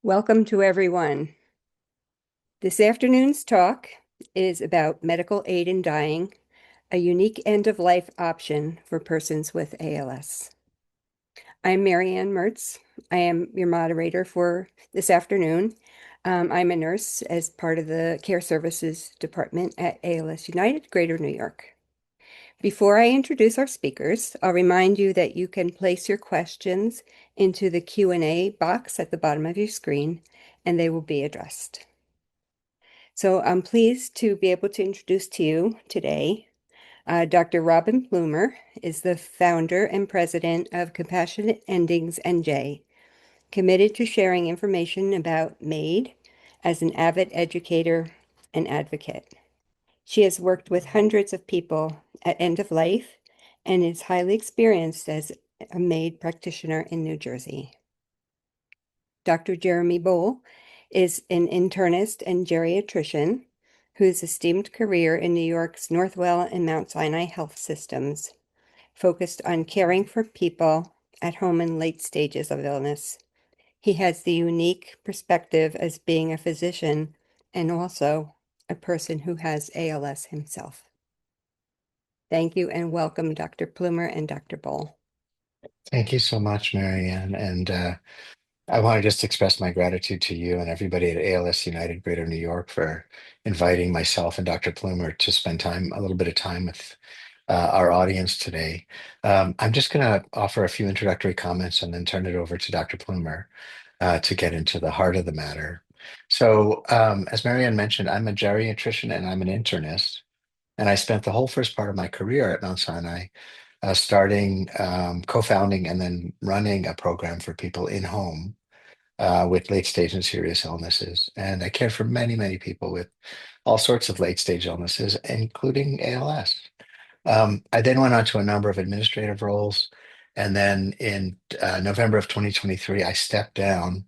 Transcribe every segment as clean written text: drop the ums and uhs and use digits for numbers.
Welcome to everyone. This afternoon's talk is about medical aid in dying, a unique end-of-life option for persons with ALS. I'm Marianne Mertz. I am your moderator for this afternoon. I'm a nurse as part of the Care Services Department at ALS United, Greater New York. Before I introduce our speakers, I'll remind you that you can place your questions into the Q&A box at the bottom of your screen, and they will be addressed. So I'm pleased to be able to introduce to you today Dr. Robin Plumer is the founder and president of Compassionate Endings NJ, committed to sharing information about MAiD as an avid educator and advocate. She has worked with hundreds of people at end of life and is highly experienced as a MAiD practitioner in New Jersey. Dr. Jeremy Boal is an internist and geriatrician whose esteemed career in New York's Northwell and Mount Sinai health systems focused on caring for people at home in late stages of illness. He has the unique perspective as being a physician and also a person who has ALS himself. Thank you and welcome, Dr. Plumer and Dr. Boal. Thank you so much, Marianne. And I want to just express my gratitude to you and everybody at ALS United Greater New York for inviting myself and Dr. Plumer to spend a little bit of time with our audience today. I'm just going to offer a few introductory comments and then turn it over to Dr. Plumer to get into the heart of the matter. So, as Marianne mentioned, I'm a geriatrician and I'm an internist. And I spent the whole first part of my career at Mount Sinai starting, co-founding, and then running a program for people in home with late stage and serious illnesses. And I cared for many, many people with all sorts of late stage illnesses, including ALS. I then went on to a number of administrative roles. And then in November of 2023, I stepped down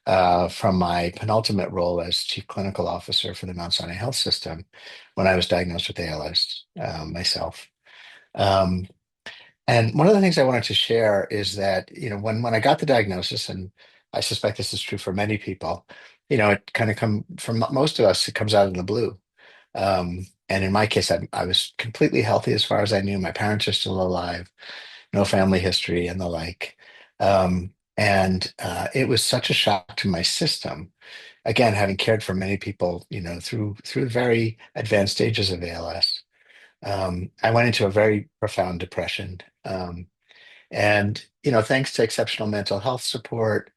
from my penultimate role as Chief Clinical Officer for the Mount Sinai Health System when I was diagnosed with ALS myself. Um, and one of the things I wanted to share is that, when I got the diagnosis, and I suspect this is true for many people, it kind of from most of us, it comes out of the blue. And in my case, I was completely healthy as far as I knew. My parents are still alive, no family history and the like. And it was such a shock to my system. Again, having cared for many people, through very advanced stages of ALS. I went into a very profound depression. And, thanks to exceptional mental health support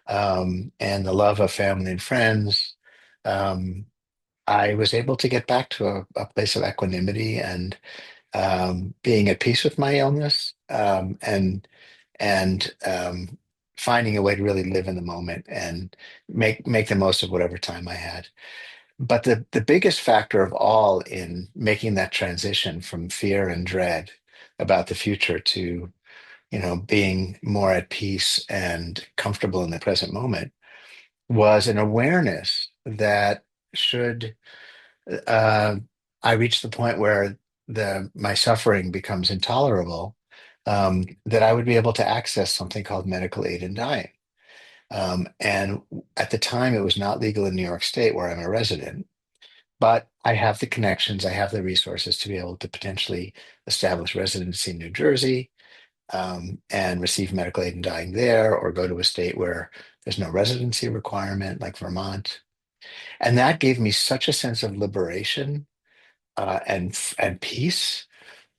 and the love of family and friends, um, I was able to get back to a place of equanimity and being at peace with my illness and finding a way to really live in the moment and make the most of whatever time I had. But the biggest factor of all in making that transition from fear and dread about the future to, being more at peace and comfortable in the present moment was an awareness that should uh, I reach the point where my suffering becomes intolerable, that I would be able to access something called medical aid in dying. And at the time, it was not legal in New York State, where I'm a resident. But I have the connections, I have the resources to be able to potentially establish residency in New Jersey, and receive medical aid in dying there, or go to a state where there's no residency requirement, like Vermont. And that gave me such a sense of liberation and peace,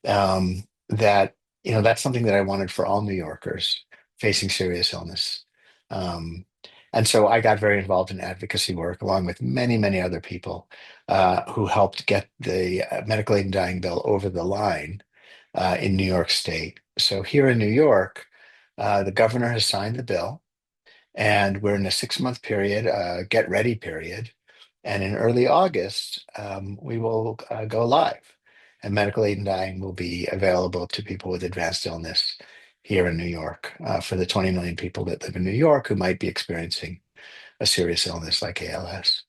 that that's something that I wanted for all New Yorkers facing serious illness. Um, and so I got very involved in advocacy work along with many, many other people who helped get the medical aid and dying bill over the line in New York State. So here in New York, the governor has signed the bill, and we're in a 6-month period, get ready period. And in early August, we will go live, and medical aid and dying will be available to people with advanced illness here in New York for the 20 million people that live in New York who might be experiencing a serious illness like ALS.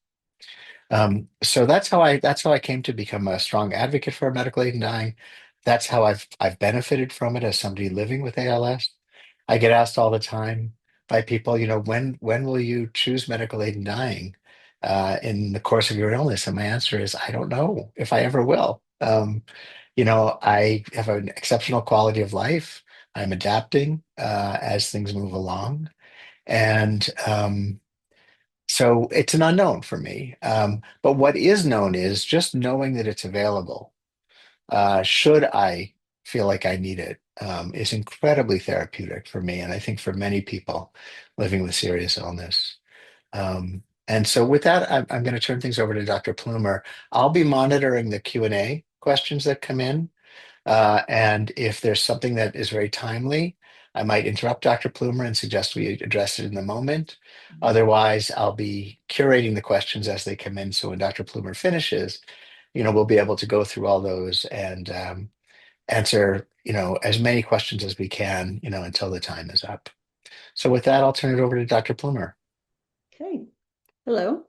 So that's how I came to become a strong advocate for medical aid and dying. That's how I've benefited from it as somebody living with ALS. I get asked all the time, by people, when will you choose medical aid in dying in the course of your illness? And my answer is, I don't know if I ever will. I have an exceptional quality of life. I'm adapting as things move along. And so it's an unknown for me. But what is known is just knowing that it's available, should I feel like I need it, is incredibly therapeutic for me. And I think for many people living with serious illness. And so with that, I'm going to turn things over to Dr. Plumer. I'll be monitoring the Q&A questions that come in. And if there's something that is very timely, I might interrupt Dr. Plumer and suggest we address it in the moment. Otherwise, I'll be curating the questions as they come in. So when Dr. Plumer finishes, we'll be able to go through all those and answer, as many questions as we can, until the time is up. So with that, I'll turn it over to Dr. Plumer. Okay. Hello.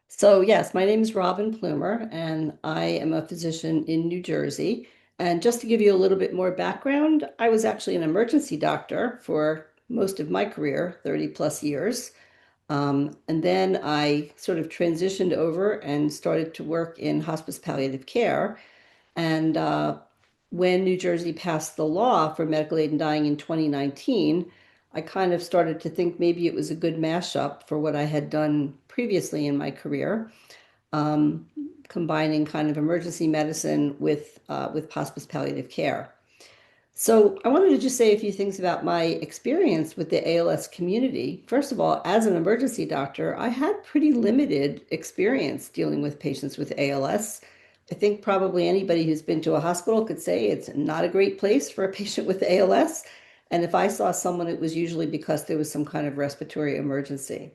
So yes, my name is Robin Plumer, and I am a physician in New Jersey. And just to give you a little bit more background, I was actually an emergency doctor for most of my career, 30 plus years. And then I sort of transitioned over and started to work in hospice palliative care. And when New Jersey passed the law for medical aid in dying in 2019, I kind of started to think maybe it was a good mashup for what I had done previously in my career, um, combining kind of emergency medicine with hospice palliative care. So I wanted to just say a few things about my experience with the ALS community. First of all, as an emergency doctor, I had pretty limited experience dealing with patients with ALS. I think probably anybody who's been to a hospital could say it's not a great place for a patient with ALS. And if I saw someone, it was usually because there was some kind of respiratory emergency.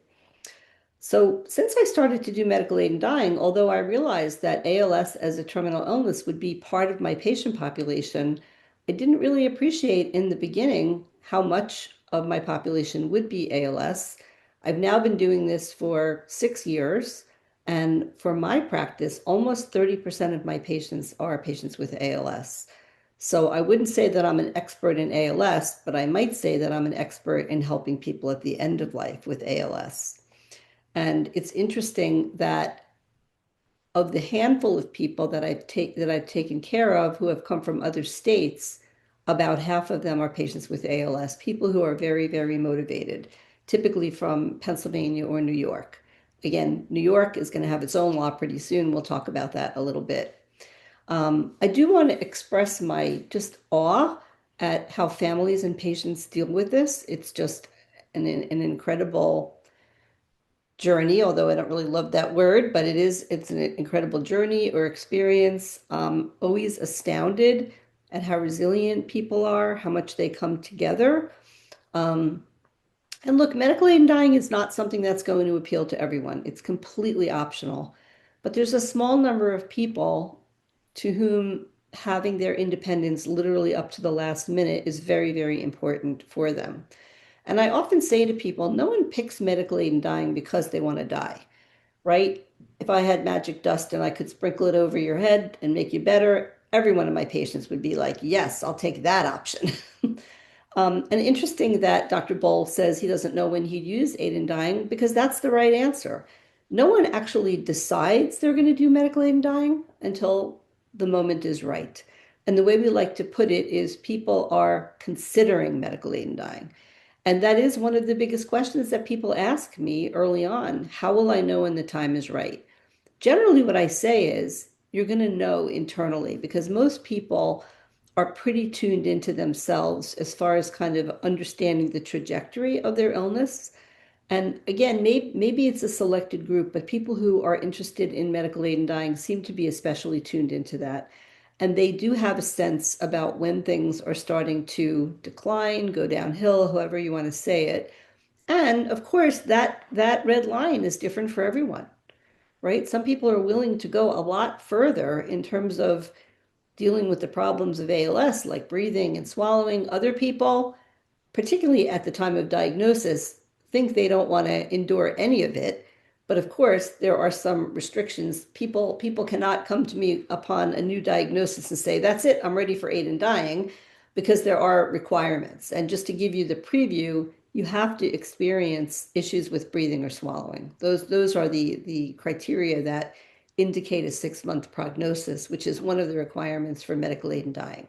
So, since I started to do medical aid in dying, although I realized that ALS as a terminal illness would be part of my patient population, I didn't really appreciate in the beginning how much of my population would be ALS. I've now been doing this for 6 years, and for my practice, almost 30% of my patients are patients with ALS. So I wouldn't say that I'm an expert in ALS, but I might say that I'm an expert in helping people at the end of life with ALS. And it's interesting that of the handful of people that I've taken care of who have come from other states, about half of them are patients with ALS, people who are very, very motivated, typically from Pennsylvania or New York. Again, New York is going to have its own law pretty soon. We'll talk about that a little bit. I do want to express my just awe at how families and patients deal with this. It's just an incredible journey, although I don't really love that word, but it's an incredible journey or experience. Always astounded at how resilient people are, how much they come together. Um, and look, medical aid in dying is not something that's going to appeal to everyone. It's completely optional. But there's a small number of people to whom having their independence literally up to the last minute is very, very important for them. And I often say to people, no one picks medical aid in dying because they want to die, right? If I had magic dust and I could sprinkle it over your head and make you better, every one of my patients would be like, yes, I'll take that option. And interesting that Dr. Boal says he doesn't know when he'd use aid in dying because that's the right answer. No one actually decides they're going to do medical aid in dying until the moment is right. And the way we like to put it is people are considering medical aid in dying. And that is one of the biggest questions that people ask me early on. How will I know when the time is right? Generally, what I say is you're going to know internally because most people are pretty tuned into themselves as far as kind of understanding the trajectory of their illness. And again, maybe it's a selected group, but people who are interested in medical aid and dying seem to be especially tuned into that. And they do have a sense about when things are starting to decline, go downhill, however you want to say it. And of course, that red line is different for everyone, right? Some people are willing to go a lot further in terms of dealing with the problems of ALS, like breathing and swallowing. Other people, particularly at the time of diagnosis, think they don't want to endure any of it. But of course, there are some restrictions. People cannot come to me upon a new diagnosis and say, that's it, I'm ready for aid in dying, because there are requirements. And just to give you the preview, you have to experience issues with breathing or swallowing. Those are the criteria that indicate a 6-month prognosis, which is one of the requirements for medical aid in dying.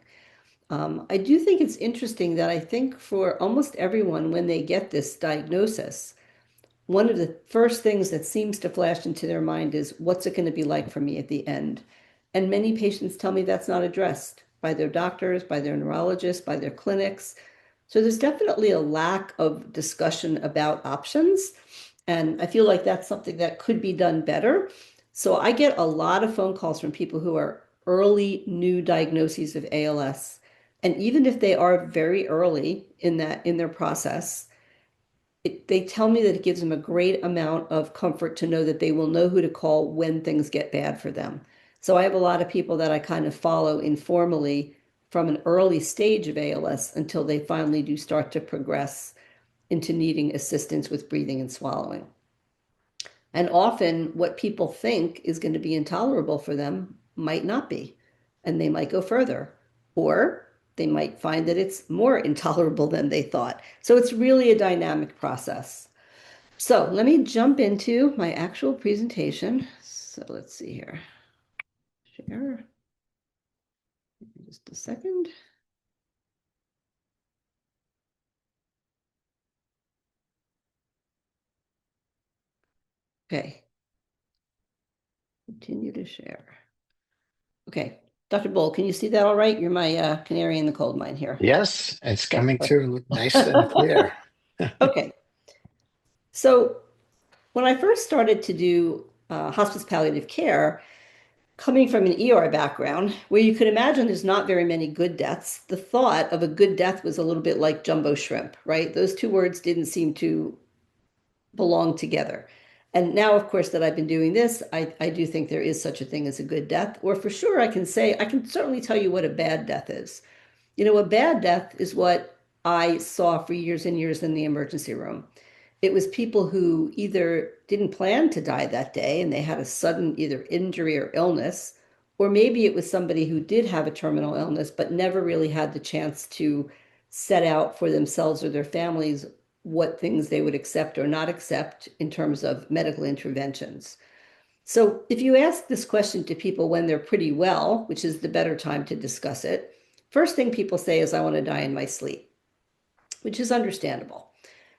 I do think it's interesting that I think for almost everyone, when they get this diagnosis, one of the first things that seems to flash into their mind is, what's it going to be like for me at the end? And many patients tell me that's not addressed by their doctors, by their neurologists, by their clinics. So there's definitely a lack of discussion about options. And I feel like that's something that could be done better. So I get a lot of phone calls from people who are early new diagnoses of ALS. And even if they are very early in their process, they tell me that it gives them a great amount of comfort to know that they will know who to call when things get bad for them. So I have a lot of people that I kind of follow informally from an early stage of ALS until they finally do start to progress into needing assistance with breathing and swallowing. And often what people think is going to be intolerable for them might not be, and they might go further, or they might find that it's more intolerable than they thought. So it's really a dynamic process. So let me jump into my actual presentation. So let's see here. Share. Just a second. Okay. Continue to share. Okay. Dr. Boal, can you see that all right? You're my canary in the coal mine here. Yes, it's coming Okay. through nice and clear. Okay. So when I first started to do hospice palliative care, coming from an ER background, where you could imagine there's not very many good deaths, the thought of a good death was a little bit like jumbo shrimp, right? Those two words didn't seem to belong together. And now, of course, that I've been doing this, I do think there is such a thing as a good death, or for sure I can say, I can certainly tell you what a bad death is. You know, a bad death is what I saw for years and years in the emergency room. It was people who either didn't plan to die that day and they had a sudden either injury or illness, or maybe it was somebody who did have a terminal illness but never really had the chance to set out for themselves or their families what things they would accept or not accept in terms of medical interventions. So if you ask this question to people when they're pretty well, which is the better time to discuss it, first thing people say is, I want to die in my sleep, which is understandable.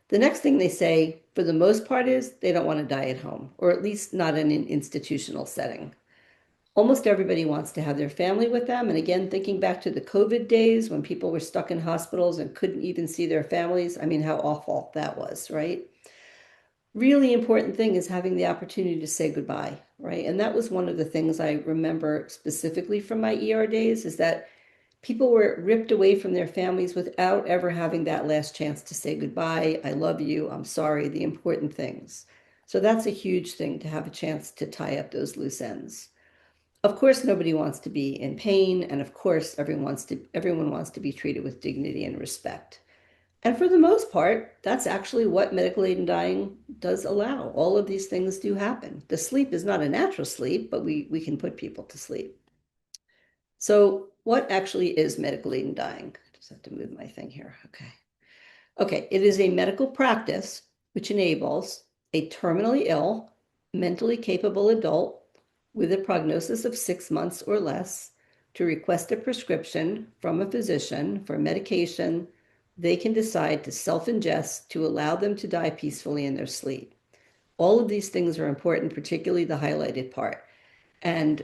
The next thing they say, for the most part, is they don't want to die at home, or at least not in an institutional setting. Almost everybody wants to have their family with them. And again, thinking back to the COVID days when people were stuck in hospitals and couldn't even see their families, I mean, how awful that was, right? Really important thing is having the opportunity to say goodbye, right? And that was one of the things I remember specifically from my ER days, is that people were ripped away from their families without ever having that last chance to say goodbye. I love you. I'm sorry, the important things. So that's a huge thing, to have a chance to tie up those loose ends. Of course, nobody wants to be in pain, and of course, everyone wants to be treated with dignity and respect. And for the most part, that's actually what medical aid in dying does allow. All of these things do happen. The sleep is not a natural sleep, but we can put people to sleep. So what actually is medical aid in dying? I just have to move my thing here. Okay. Okay, it is a medical practice which enables a terminally ill, mentally capable adult with a prognosis of 6 months or less to request a prescription from a physician for medication they can decide to self-ingest to allow them to die peacefully in their sleep. All of these things are important, particularly the highlighted part. And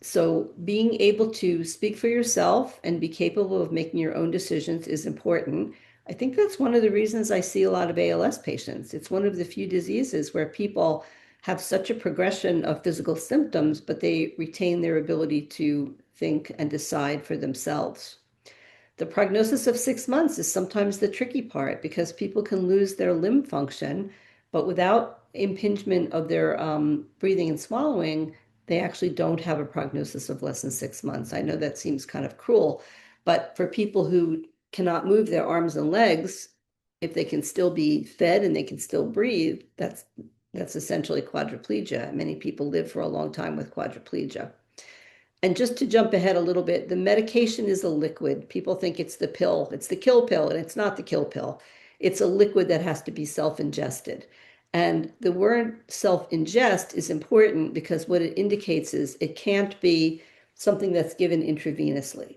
so being able to speak for yourself and be capable of making your own decisions is important. I think that's one of the reasons I see a lot of ALS patients. It's one of the few diseases where people have such a progression of physical symptoms, but they retain their ability to think and decide for themselves. The prognosis of 6 months is sometimes the tricky part, because people can lose their limb function, but without impingement of their breathing and swallowing, they actually don't have a prognosis of less than 6 months. I know that seems kind of cruel, but for people who cannot move their arms and legs, if they can still be fed and they can still breathe, that's essentially quadriplegia. Many people live for a long time with quadriplegia. And just to jump ahead a little bit, the medication is a liquid. People think it's the pill. It's the kill pill, and it's not the kill pill. It's a liquid that has to be self-ingested. And the word self-ingest is important because what it indicates is it can't be something that's given intravenously.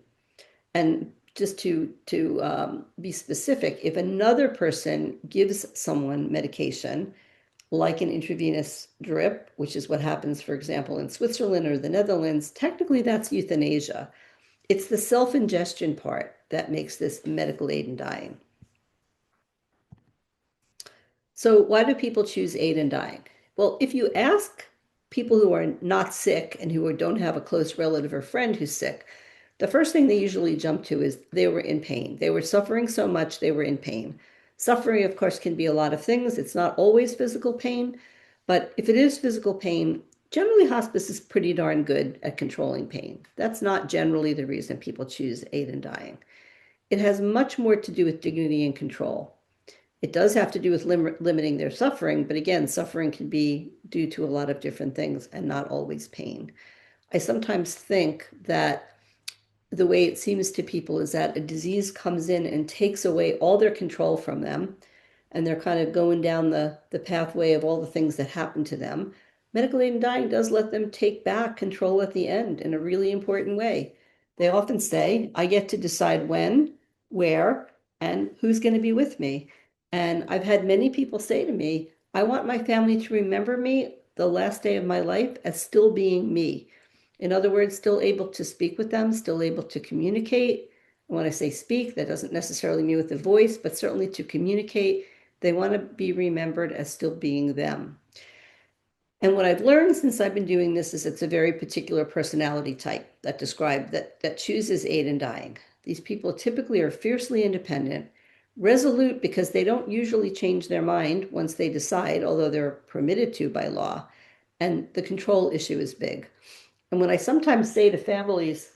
And just to be specific, if another person gives someone medication, like an intravenous drip, which is what happens, for example, in Switzerland or the Netherlands, technically that's euthanasia. It's the self-ingestion part that makes this medical aid in dying. So why do people choose aid in dying? Well, if you ask people who are not sick and who don't have a close relative or friend who's sick, the first thing they usually jump to is they were in pain. They were suffering so much, they were in pain. Suffering, of course, can be a lot of things. It's not always physical pain, but if it is physical pain, generally hospice is pretty darn good at controlling pain. That's not generally the reason people choose aid in dying. It has much more to do with dignity and control. It does have to do with limiting their suffering, but again, suffering can be due to a lot of different things and not always pain. I sometimes think that the way it seems to people is that a disease comes in and takes away all their control from them, and they're kind of going down the pathway of all the things that happen to them. Medical aid in dying does let them take back control at the end in a really important way. They often say, I get to decide when, where, and who's going to be with me. And I've had many people say to me, I want my family to remember me the last day of my life as still being me. In other words, still able to speak with them, still able to communicate. When I say speak, that doesn't necessarily mean with the voice, but certainly to communicate. They want to be remembered as still being them. And what I've learned since I've been doing this is it's a very particular personality type that chooses aid in dying. These people typically are fiercely independent, resolute because they don't usually change their mind once they decide, although they're permitted to by law. And the control issue is big. And when I sometimes say to families,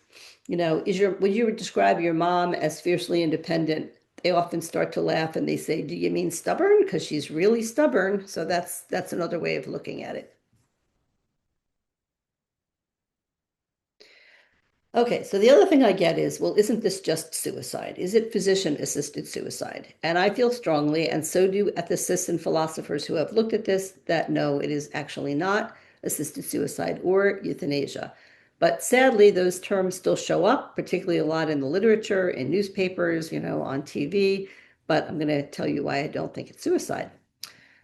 would you describe your mom as fiercely independent? They often start to laugh and they say, do you mean stubborn? Because she's really stubborn. So that's another way of looking at it. Okay, so the other thing I get is, well, isn't this just suicide? Is it physician-assisted suicide? And I feel strongly, and so do ethicists and philosophers who have looked at this, that no, it is actually not assisted suicide or euthanasia. But sadly, those terms still show up, particularly a lot in the literature, in newspapers, on TV. But I'm going to tell you why I don't think it's suicide.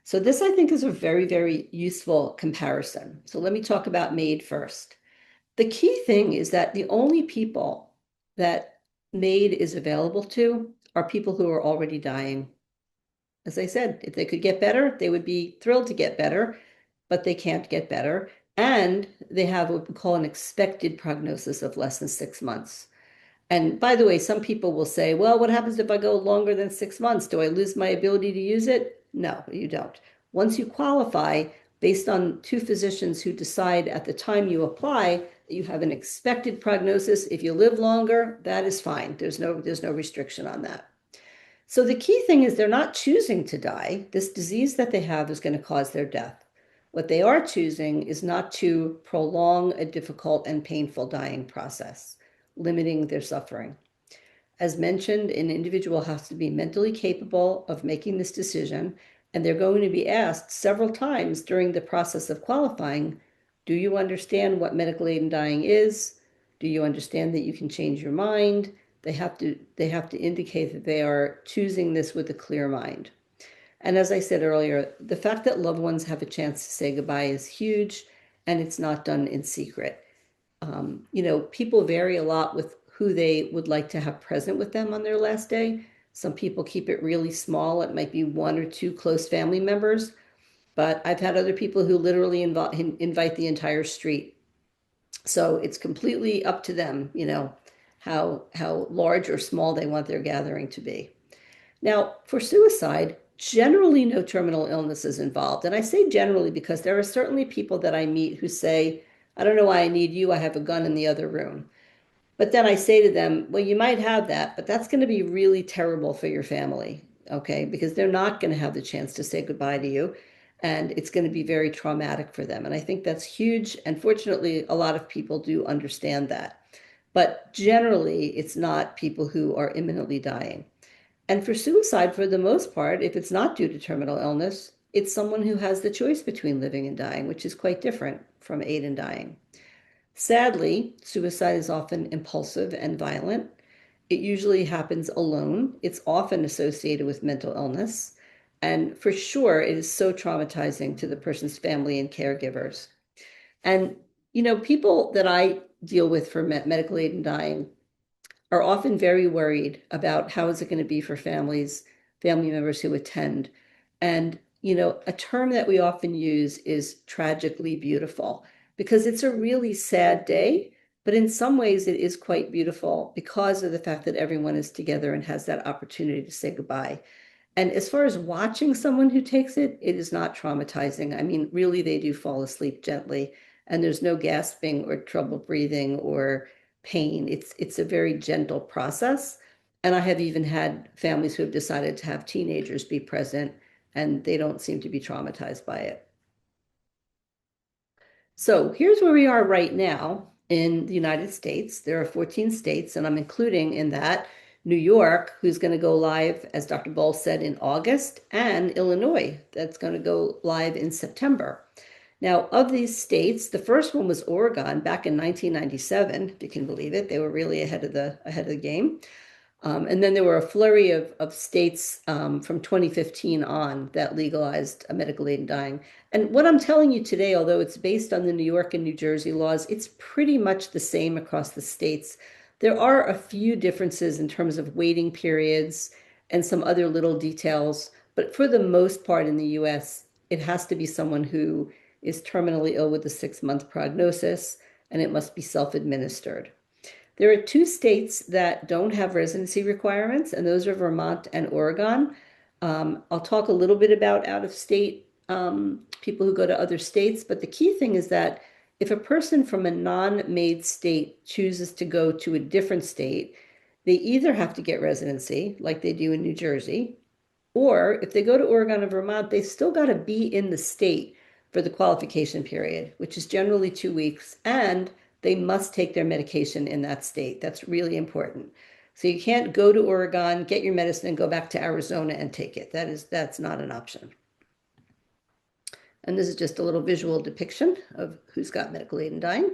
So this, I think, is a very, very useful comparison. So let me talk about MAiD first. The key thing is that the only people that MAiD is available to are people who are already dying. As I said, if they could get better, they would be thrilled to get better, but they can't get better. And they have what we call an expected prognosis of less than 6 months. And by the way, some people will say, well, what happens if I go longer than 6 months? Do I lose my ability to use it? No, you don't. Once you qualify, based on two physicians who decide at the time you apply that you have an expected prognosis, if you live longer, that is fine. There's no restriction on that. So the key thing is they're not choosing to die. This disease that they have is going to cause their death. What they are choosing is not to prolong a difficult and painful dying process, limiting their suffering. As mentioned, an individual has to be mentally capable of making this decision, and they're going to be asked several times during the process of qualifying, do you understand what medical aid in dying is? Do you understand that you can change your mind? They have to indicate that they are choosing this with a clear mind. And as I said earlier, the fact that loved ones have a chance to say goodbye is huge, and it's not done in secret. People vary a lot with who they would like to have present with them on their last day. Some people keep it really small. It might be one or two close family members, but I've had other people who literally invite the entire street. So it's completely up to them, how large or small they want their gathering to be. Now, for suicide, generally no terminal illness is involved. And I say generally because there are certainly people that I meet who say, I don't know why I need you. I have a gun in the other room. But then I say to them, well, you might have that, but that's going to be really terrible for your family, okay? Because they're not going to have the chance to say goodbye to you, and it's going to be very traumatic for them. And I think that's huge. And fortunately, a lot of people do understand that. But generally, it's not people who are imminently dying. And for suicide, for the most part, if it's not due to terminal illness, it's someone who has the choice between living and dying, which is quite different from aid in dying. Sadly, suicide is often impulsive and violent. It usually happens alone. It's often associated with mental illness. And for sure, it is so traumatizing to the person's family and caregivers. And, people that I deal with for medical aid in dying are often very worried about how is it going to be for family members who attend. And, a term that we often use is tragically beautiful because it's a really sad day, but in some ways it is quite beautiful because of the fact that everyone is together and has that opportunity to say goodbye. And as far as watching someone who takes it, it is not traumatizing. I mean, really, they do fall asleep gently, and there's no gasping or trouble breathing or pain. It's a very gentle process. And I have even had families who have decided to have teenagers be present, and they don't seem to be traumatized by it. So here's where we are right now in the United States. There are 14 states, and I'm including in that New York, who's going to go live, as Dr. Boal said, in August, and Illinois, that's going to go live in September. Now, of these states, the first one was Oregon back in 1997, if you can believe it. They were really ahead of the game. And then there were a flurry of states from 2015 on that legalized medical aid in dying. And what I'm telling you today, although it's based on the New York and New Jersey laws, it's pretty much the same across the states. There are a few differences in terms of waiting periods and some other little details, but for the most part in the US, it has to be someone who is terminally ill with a 6-month prognosis, and it must be self-administered. There are 2 states that don't have residency requirements, and those are Vermont and Oregon. I'll talk a little bit about out-of-state people who go to other states, but the key thing is that if a person from a non-MAiD state chooses to go to a different state, they either have to get residency, like they do in New Jersey, or if they go to Oregon and Vermont, they still got to be in the state for the qualification period, which is generally 2 weeks, and they must take their medication in that state. That's really important. So you can't go to Oregon, get your medicine, and go back to Arizona and take it. That's not an option. And this is just a little visual depiction of who's got medical aid in dying.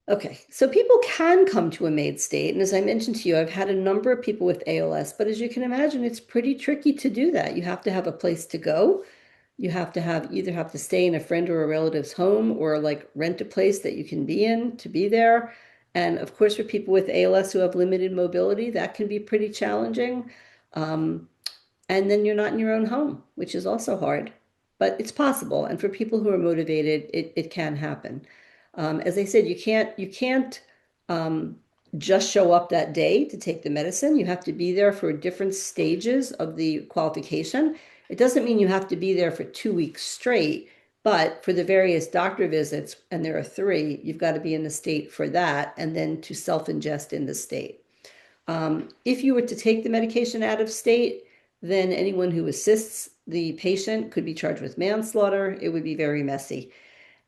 Okay, so people can come to a MAiD state, and as I mentioned to you, I've had a number of people with ALS, but as you can imagine, it's pretty tricky to do that. You have to have a place to go. You have to either have to stay in a friend or a relative's home or like rent a place that you can be in to be there. And of course, for people with ALS who have limited mobility, that can be pretty challenging. And then you're not in your own home, which is also hard, but it's possible. And for people who are motivated, it can happen. As I said, you can't just show up that day to take the medicine. You have to be there for different stages of the qualification. It doesn't mean you have to be there for 2 weeks straight, but for the various doctor visits, and there are 3, you've got to be in the state for that, and then to self-ingest in the state. If you were to take the medication out of state, then anyone who assists the patient could be charged with manslaughter. It would be very messy.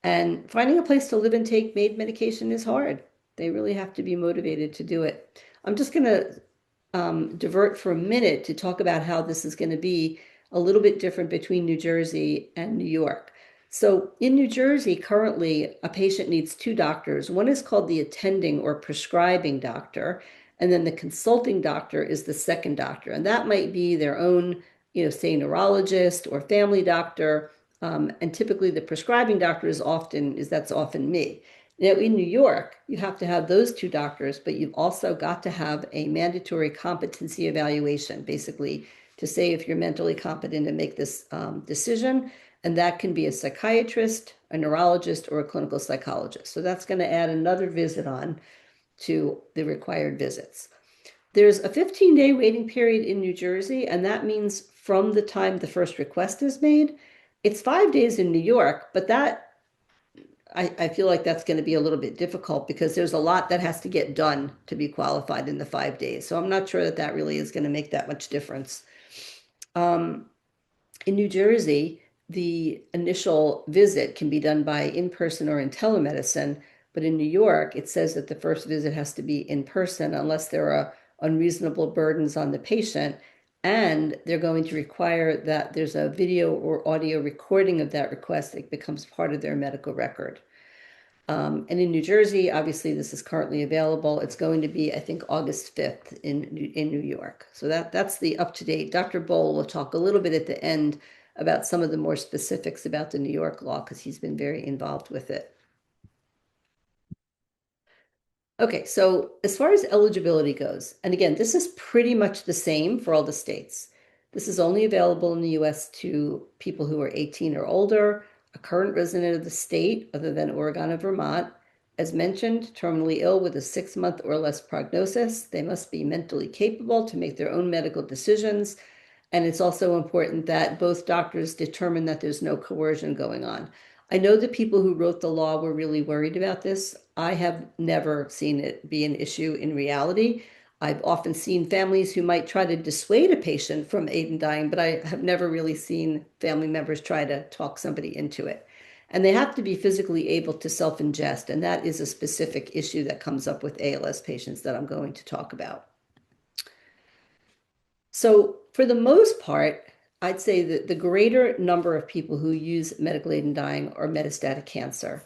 And finding a place to live and take MAiD medication is hard. They really have to be motivated to do it. I'm just going to divert for a minute to talk about how this is going to be a little bit different between New Jersey and New York. So in New Jersey, currently, a patient needs 2 doctors. One is called the attending or prescribing doctor, and then the consulting doctor is the second doctor. And that might be their own, say, neurologist or family doctor. And typically the prescribing doctor that's often me. Now in New York, you have to have those 2 doctors, but you've also got to have a mandatory competency evaluation, basically to say if you're mentally competent to make this decision. And that can be a psychiatrist, a neurologist, or a clinical psychologist. So that's going to add another visit on to the required visits. There's a 15-day waiting period in New Jersey, and that means from the time the first request is made. It's 5 days in New York, but I feel like that's going to be a little bit difficult because there's a lot that has to get done to be qualified in the 5 days. So I'm not sure that really is going to make that much difference. In New Jersey, the initial visit can be done by in-person or in telemedicine, but in New York, it says that the first visit has to be in person unless there are unreasonable burdens on the patient. And they're going to require that there's a video or audio recording of that request that becomes part of their medical record. And in New Jersey, obviously, this is currently available. It's going to be, I think, August 5th in New York. So that's the up to date. Dr. Boal will talk a little bit at the end about some of the more specifics about the New York law because he's been very involved with it. Okay, so as far as eligibility goes, and again, this is pretty much the same for all the states. This is only available in the US to people who are 18 or older, a current resident of the state other than Oregon and Vermont. As mentioned, terminally ill with a 6-month or less prognosis. They must be mentally capable to make their own medical decisions. And it's also important that both doctors determine that there's no coercion going on. I know the people who wrote the law were really worried about this. I have never seen it be an issue in reality. I've often seen families who might try to dissuade a patient from aid in dying, but I have never really seen family members try to talk somebody into it. And they have to be physically able to self-ingest, and that is a specific issue that comes up with ALS patients that I'm going to talk about. So for the most part, I'd say that the greater number of people who use medical aid in dying are metastatic cancer.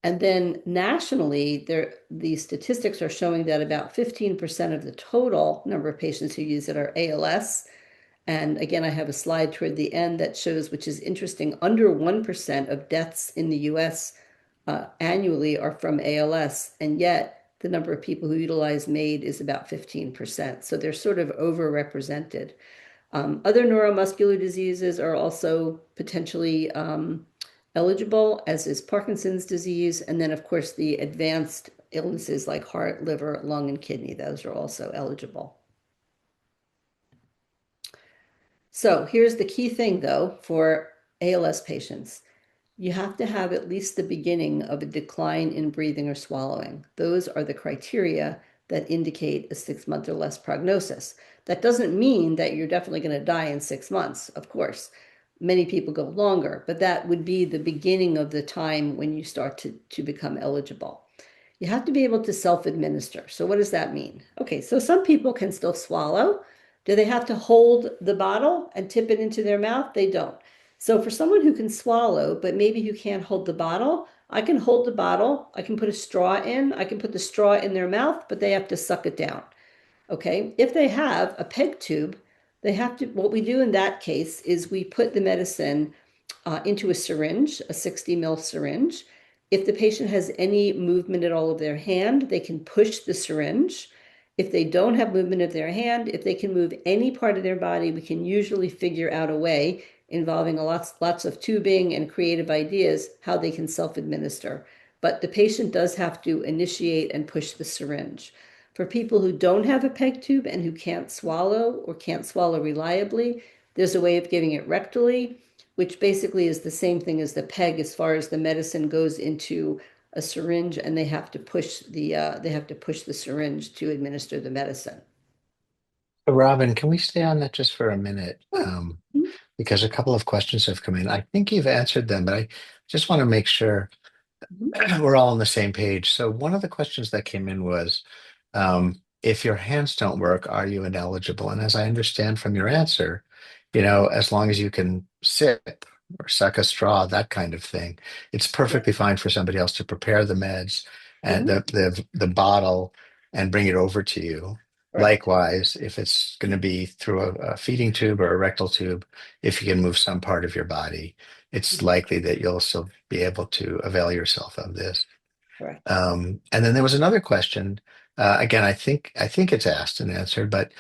And then nationally, the statistics are showing that about 15% of the total number of patients who use it are ALS. And again, I have a slide toward the end that shows, which is interesting, under 1% of deaths in the US annually are from ALS. And yet the number of people who utilize MAiD is about 15%. So they're sort of overrepresented. Other neuromuscular diseases are also potentially eligible, as is Parkinson's disease. And then, of course, the advanced illnesses like heart, liver, lung, and kidney, those are also eligible. So here's the key thing, though, for ALS patients. You have to have at least the beginning of a decline in breathing or swallowing. Those are the criteria that indicate a 6-month or less prognosis. That doesn't mean that you're definitely going to die in 6 months, of course. Many people go longer, but that would be the beginning of the time when you start to become eligible. You have to be able to self-administer. So what does that mean? Okay, so some people can still swallow. Do they have to hold the bottle and tip it into their mouth? They don't. So for someone who can swallow, but maybe who can't hold the bottle, I can hold the bottle, I can put a straw in, I can put the straw in their mouth, but they have to suck it down. Okay, if they have a peg tube, they have to, what we do in that case is we put the medicine into a syringe, a 60 ml syringe. If the patient has any movement at all of their hand, they can push the syringe. If they don't have movement of their hand, if they can move any part of their body, we can usually figure out a way involving lots of tubing and creative ideas how they can self-administer. But the patient does have to initiate and push the syringe. For people who don't have a peg tube and who can't swallow or can't swallow reliably, there's a way of giving it rectally, which basically is the same thing as the peg as far as the medicine goes into a syringe and they have to push the syringe to administer the medicine. Robin, can we stay on that just for a minute? Sure. Mhm. Because a couple of questions have come in. I think you've answered them, but I just want to make sure Mhm. we're all on the same page. So one of the questions that came in was, if your hands don't work, are you ineligible? And as I understand from your answer, as long as you can sip or suck a straw, that kind of thing, it's perfectly fine for somebody else to prepare the meds and Mhm. the bottle and bring it over to you. Correct. Likewise, if it's going to be through a feeding tube or a rectal tube, if you can move some part of your body, it's Mhm. likely that you'll still be able to avail yourself of this. Correct. And then there was another question. Again, I think it's asked and answered, but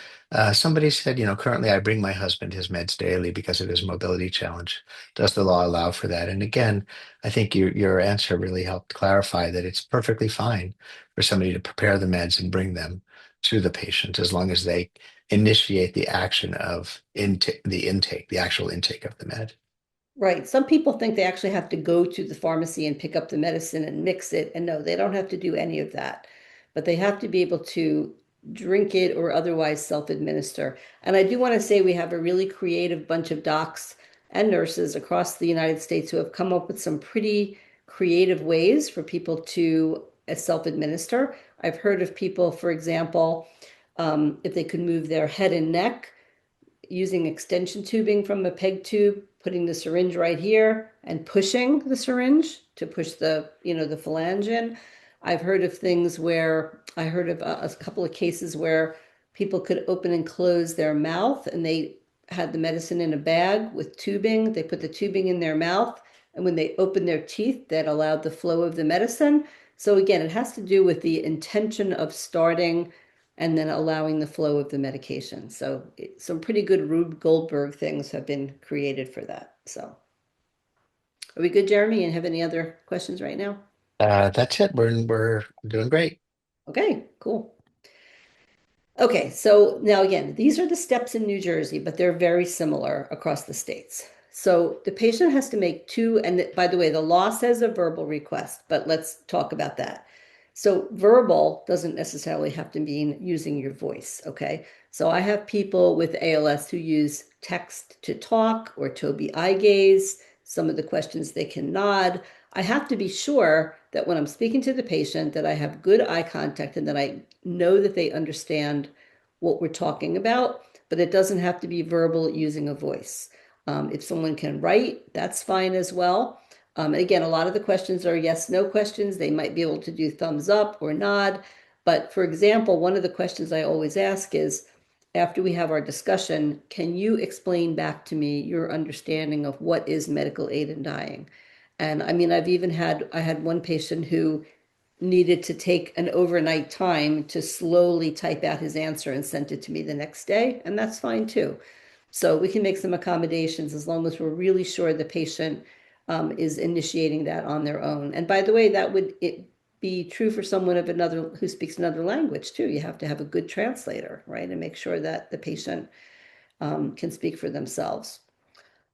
somebody said, currently I bring my husband his meds daily because of his mobility challenge. Does the law allow for that? And again, I think your answer really helped clarify that it's perfectly fine for somebody to prepare the meds and bring them to the patient as long as they initiate the action of the actual intake of the med. Right. Some people think they actually have to go to the pharmacy and pick up the medicine and mix it. And no, they don't have to do any of that. But they have to be able to drink it or otherwise self-administer. And I do want to say we have a really creative bunch of docs and nurses across the United States who have come up with some pretty creative ways for people to self-administer. I've heard of people, for example, if they could move their head and neck using extension tubing from a peg tube, putting the syringe right here and pushing the syringe to push the phalange in. I've heard of things where I heard of a couple of cases where people could open and close their mouth and they had the medicine in a bag with tubing. They put the tubing in their mouth, and when they opened their teeth, that allowed the flow of the medicine. So again, it has to do with the intention of starting and then allowing the flow of the medication. So some pretty good Rube Goldberg things have been created for that. So are we good, Jeremy? And have any other questions right now? That's it. We're doing great. Okay, cool. Okay, so now again, these are the steps in New Jersey, but they're very similar across the states. So the patient has to make two, and by the way, the law says a verbal request, but let's talk about that. So verbal doesn't necessarily have to mean using your voice, okay? So I have people with ALS who use text to talk or Tobii eye gaze. Some of the questions they can nod. I have to be sure that when I'm speaking to the patient that I have good eye contact and that I know that they understand what we're talking about, but it doesn't have to be verbal using a voice. If someone can write, that's fine as well. And again, a lot of the questions are yes, no questions. They might be able to do thumbs up or nod. But for example, one of the questions I always ask is, after we have our discussion, can you explain back to me your understanding of what is medical aid in dying? And I mean, I had one patient who needed to take an overnight time to slowly type out his answer and sent it to me the next day, and that's fine too. So we can make some accommodations as long as we're really sure the patient is initiating that on their own. And by the way, that would be true for someone of another who speaks another language too. You have to have a good translator, right? And make sure that the patient can speak for themselves.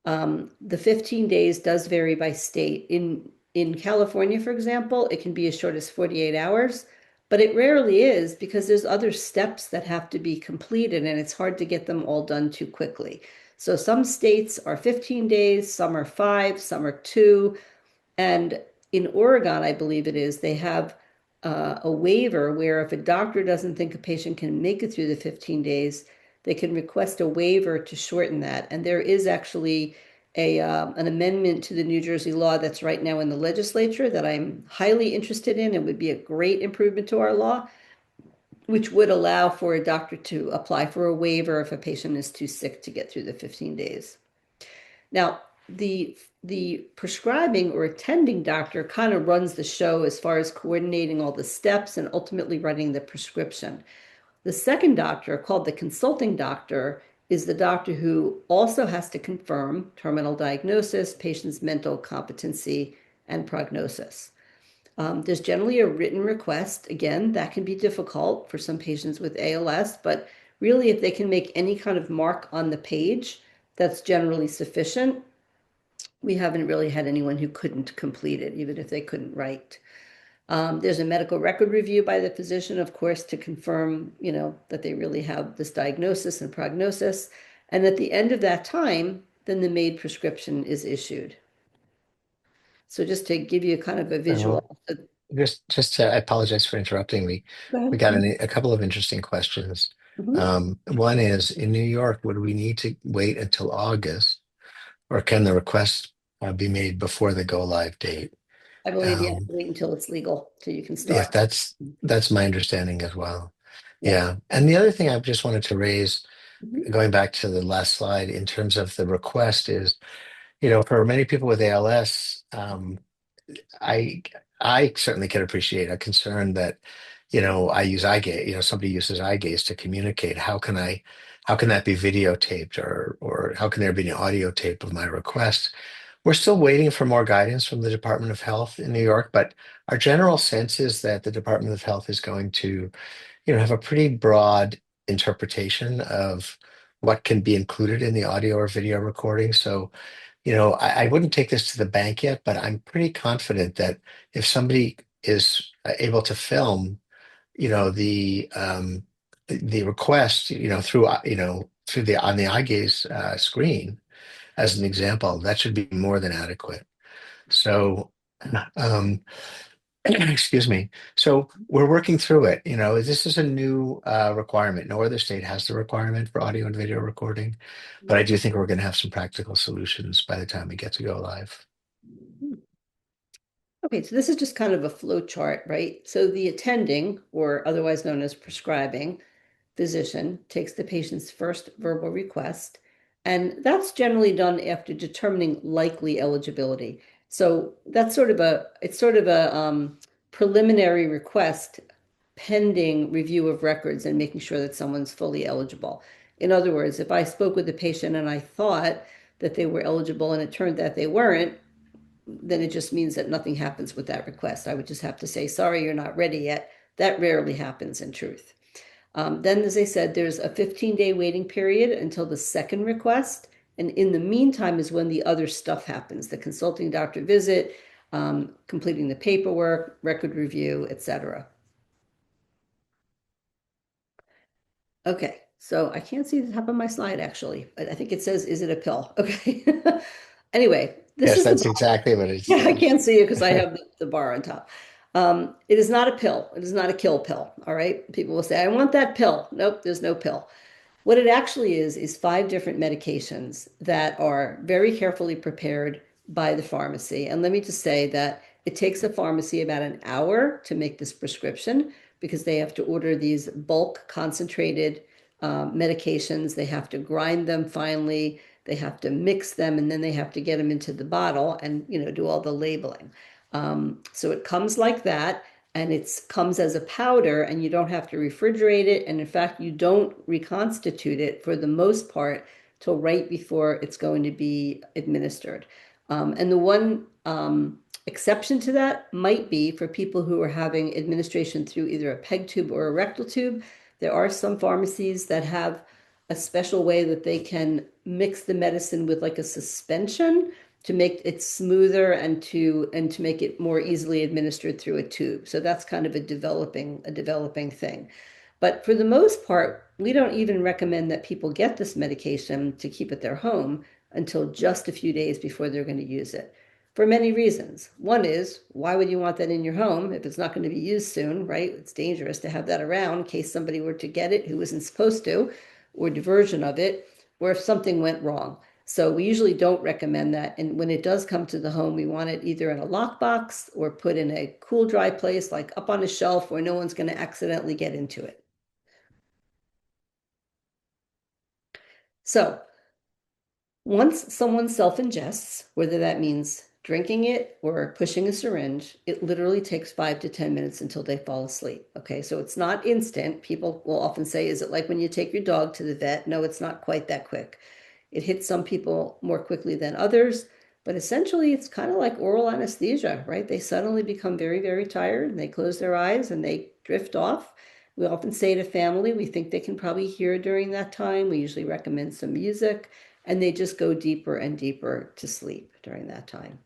The 15 days does vary by state. In California, for example, it can be as short as 48 hours, but it rarely is because there's other steps that have to be completed and it's hard to get them all done too quickly. So some states are 15 days, some are 5, some are 2. And in Oregon, I believe it is, they have a waiver where if a doctor doesn't think a patient can make it through the 15 days, they can request a waiver to shorten that. And there is actually an amendment to the New Jersey law that's right now in the legislature that I'm highly interested in and would be a great improvement to our law, which would allow for a doctor to apply for a waiver if a patient is too sick to get through the 15 days. Now, the prescribing or attending doctor kind of runs the show as far as coordinating all the steps and ultimately writing the prescription. The second doctor, called the consulting doctor, is the doctor who also has to confirm terminal diagnosis, patient's mental competency, and prognosis. There's generally a written request. Again, that can be difficult for some patients with ALS, but really, if they can make any kind of mark on the page, that's generally sufficient. We haven't really had anyone who couldn't complete it, even if they couldn't write. There's a medical record review by the physician, of course, to confirm, that they really have this diagnosis and prognosis. And at the end of that time, then the MAiD prescription is issued. So just to give you kind of a So visual. I apologize for interrupting. Go We ahead. got a couple of interesting questions. Mhm. One is in New York, would we need to wait until August, or can the request be made before the go live date? I believe you have Um, to wait until it's legal, till you can yeah, start. that's my understanding as well. Yeah. Yeah, and the other thing I just wanted to raise, Mhm. going back to the last slide, in terms of the request is, for many people with ALS, I I certainly can appreciate a concern that, I use eye gaze, somebody uses eye gaze to communicate. How can that be videotaped, or how can there be an audio tape of my request? We're still waiting for more guidance from the Department of Health in New York, but our general sense is that the Department of Health is going to, have a pretty broad interpretation of what can be included in the audio or video recording. So, I wouldn't take this to the bank yet, but I'm pretty confident that if somebody is able to film, the request, through the on the eye gaze screen, as an example, that should be more than adequate. So, um, Excuse me. So we're working through it. You know, this is a new requirement. No other state has the requirement for audio and video recording, but I do think we're going to have some practical solutions by the time we get to go live. Okay, so this is just kind of a flow chart, right? So the attending, or otherwise known as prescribing, physician takes the patient's first verbal request, and that's generally done after determining likely eligibility. So that's sort of a preliminary request pending review of records and making sure that someone's fully eligible. In other words, if I spoke with the patient and I thought that they were eligible and it turned out they weren't, then it just means that nothing happens with that request. I would just have to say, sorry, you're not ready yet. That rarely happens in truth. Then, as I said, there's a 15-day waiting period until the second request. And in the meantime is when the other stuff happens, the consulting doctor visit, completing the paperwork, record review, etc. Okay, so I can't see the top of my slide actually, but I think it says, is it a pill? Okay. Anyway, this Yes, is the that's bar. exactly what it Yeah, I says. can't see it because I have the bar on top. It is not a pill. It is not a kill pill. All right. People will say, I want that pill. Nope, there's no pill. What it actually is five different medications that are very carefully prepared by the pharmacy. And let me just say that it takes a pharmacy about an hour to make this prescription because they have to order these bulk concentrated medications. They have to grind them finely. They have to mix them, and then they have to get them into the bottle and, do all the labeling. So it comes like that, and it comes as a powder, and you don't have to refrigerate it. And in fact, you don't reconstitute it for the most part till right before it's going to be administered. And the one exception to that might be for people who are having administration through either a PEG tube or a rectal tube. There are some pharmacies that have a special way that they can mix the medicine with like a suspension to make it smoother and to make it more easily administered through a tube. So that's kind of a developing thing. But for the most part, we don't even recommend that people get this medication to keep at their home until just a few days before they're going to use it for many reasons. One is, why would you want that in your home if it's not going to be used soon, right? It's dangerous to have that around in case somebody were to get it who isn't supposed to, or diversion of it, or if something went wrong. So we usually don't recommend that. And when it does come to the home, we want it either in a lockbox or put in a cool, dry place, like up on a shelf where no one's going to accidentally get into it. So once someone self-ingests, whether that means drinking it or pushing a syringe, it literally takes 5 to 10 minutes until they fall asleep. Okay, so it's not instant. People will often say, is it like when you take your dog to the vet? No, it's not quite that quick. It hits some people more quickly than others, but essentially it's kind of like oral anesthesia, right? They suddenly become very, very tired and they close their eyes and they drift off. We often say to family, we think they can probably hear during that time. We usually recommend some music, and they just go deeper and deeper to sleep during that time.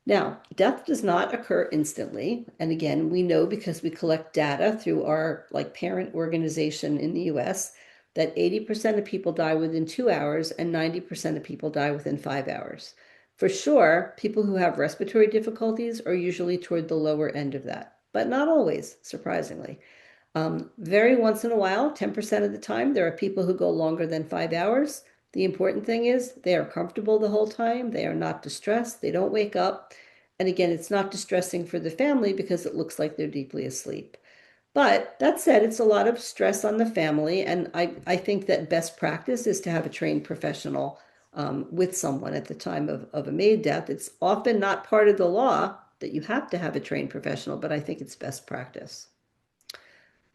Now, death does not occur instantly. And again, we know because we collect data through our parent organization in the US that 80% of people die within 2 hours and 90% of people die within 5 hours. For sure, people who have respiratory difficulties are usually toward the lower end of that, but not always, surprisingly. Very once in a while, 10% of the time, there are people who go longer than 5 hours. The important thing is they are comfortable the whole time. They are not distressed. They don't wake up. And again, it's not distressing for the family because it looks like they're deeply asleep. But that said, it's a lot of stress on the family. And I think that best practice is to have a trained professional with someone at the time of a MAiD death. It's often not part of the law that you have to have a trained professional, but I think it's best practice.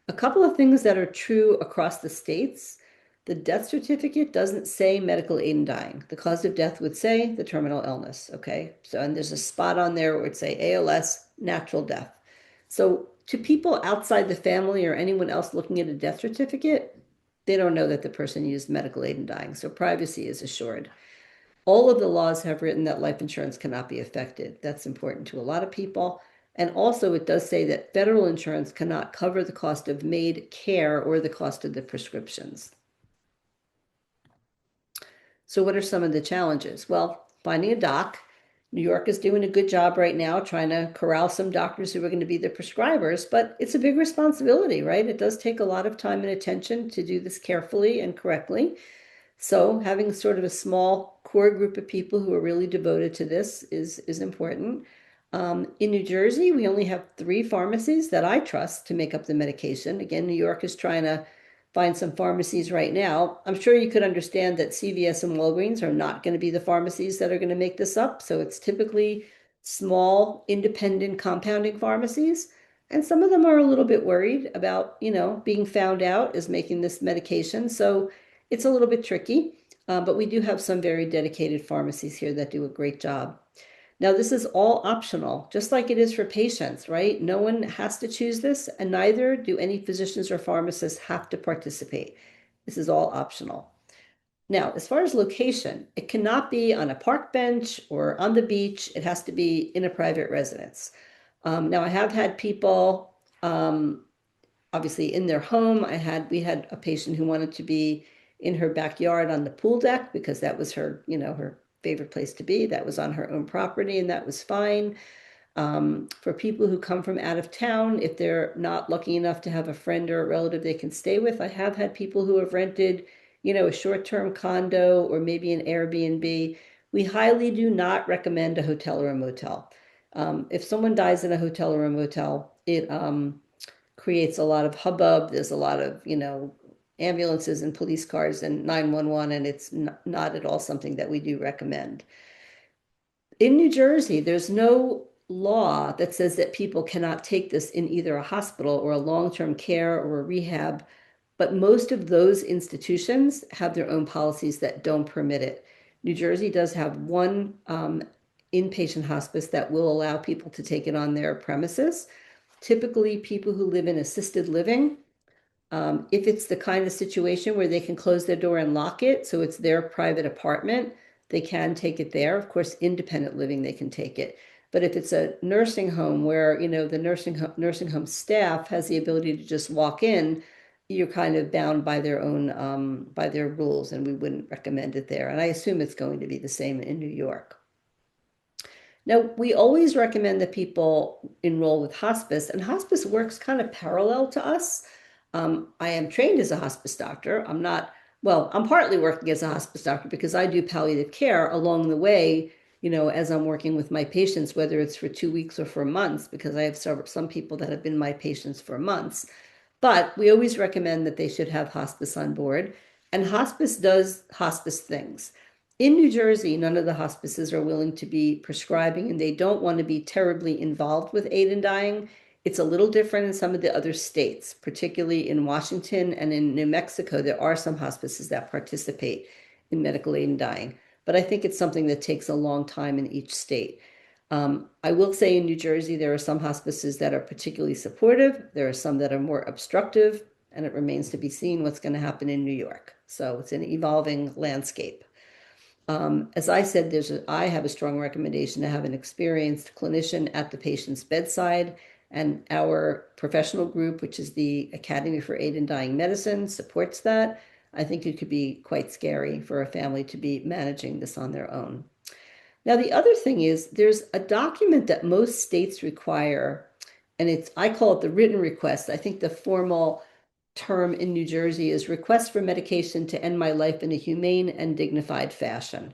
A couple of things that are true across the states. The death certificate doesn't say medical aid in dying. The cause of death would say the terminal illness. Okay. So, and there's a spot on there where it say ALS, natural death. So to people outside the family or anyone else looking at a death certificate, they don't know that the person used medical aid in dying. So privacy is assured. All of the laws have written that life insurance cannot be affected. That's important to a lot of people. And also, it does say that federal insurance cannot cover the cost of MAiD care or the cost of the prescriptions. So, what are some of the challenges? Well, finding a doc. New York is doing a good job right now trying to corral some doctors who are going to be the prescribers, but it's a big responsibility, right? It does take a lot of time and attention to do this carefully and correctly. So having sort of a small core group of people who are really devoted to this is important. In New Jersey, we only have 3 pharmacies that I trust to make up the medication. Again, New York is trying to find some pharmacies right now. I'm sure you could understand that CVS and Walgreens are not going to be the pharmacies that are going to make this up. So it's typically small, independent compounding pharmacies. And some of them are a little bit worried about, being found out as making this medication. So it's a little bit tricky, but we do have some very dedicated pharmacies here that do a great job. Now, this is all optional, just like it is for patients, right? No one has to choose this, and neither do any physicians or pharmacists have to participate. This is all optional. Now, as far as location, it cannot be on a park bench or on the beach. It has to be in a private residence. Now, I have had people, obviously in their home. We had a patient who wanted to be in her backyard on the pool deck because that was her, her favorite place to be. That was on her own property, and that was fine. For people who come from out of town, if they're not lucky enough to have a friend or a relative they can stay with, I have had people who have rented, a short-term condo or maybe an Airbnb. We highly do not recommend a hotel or a motel. If someone dies in a hotel or a motel, it creates a lot of hubbub. There's a lot of, ambulances and police cars and 911, and it's not at all something that we do recommend. In New Jersey, there's no law that says that people cannot take this in either a hospital or a long-term care or a rehab, but most of those institutions have their own policies that don't permit it. New Jersey does have one inpatient hospice that will allow people to take it on their premises. Typically, people who live in assisted living, if it's the kind of situation where they can close their door and lock it, so it's their private apartment, they can take it there. Of course, independent living, they can take it. But if it's a nursing home where, the nursing home staff has the ability to just walk in, you're kind of bound by their own, by their rules, and we wouldn't recommend it there. And I assume it's going to be the same in New York. Now, we always recommend that people enroll with hospice, and hospice works kind of parallel to us. I am trained as a hospice doctor. I'm partly working as a hospice doctor because I do palliative care along the way, as I'm working with my patients, whether it's for 2 weeks or for months, because I have some people that have been my patients for months. But we always recommend that they should have hospice on board, and hospice does hospice things. In New Jersey, none of the hospices are willing to be prescribing, and they don't want to be terribly involved with aid in dying. It's a little different in some of the other states, particularly in Washington and in New Mexico. There are some hospices that participate in medical aid in dying, but I think it's something that takes a long time in each state. I will say in New Jersey, there are some hospices that are particularly supportive. There are some that are more obstructive, and it remains to be seen what's going to happen in New York. So it's an evolving landscape. As I said, I have a strong recommendation to have an experienced clinician at the patient's bedside, and our professional group, which is the Academy for Aid in Dying Medicine, supports that. I think it could be quite scary for a family to be managing this on their own. Now, the other thing is there's a document that most states require, and I call it the written request. I think the formal term in New Jersey is request for medication to end my life in a humane and dignified fashion.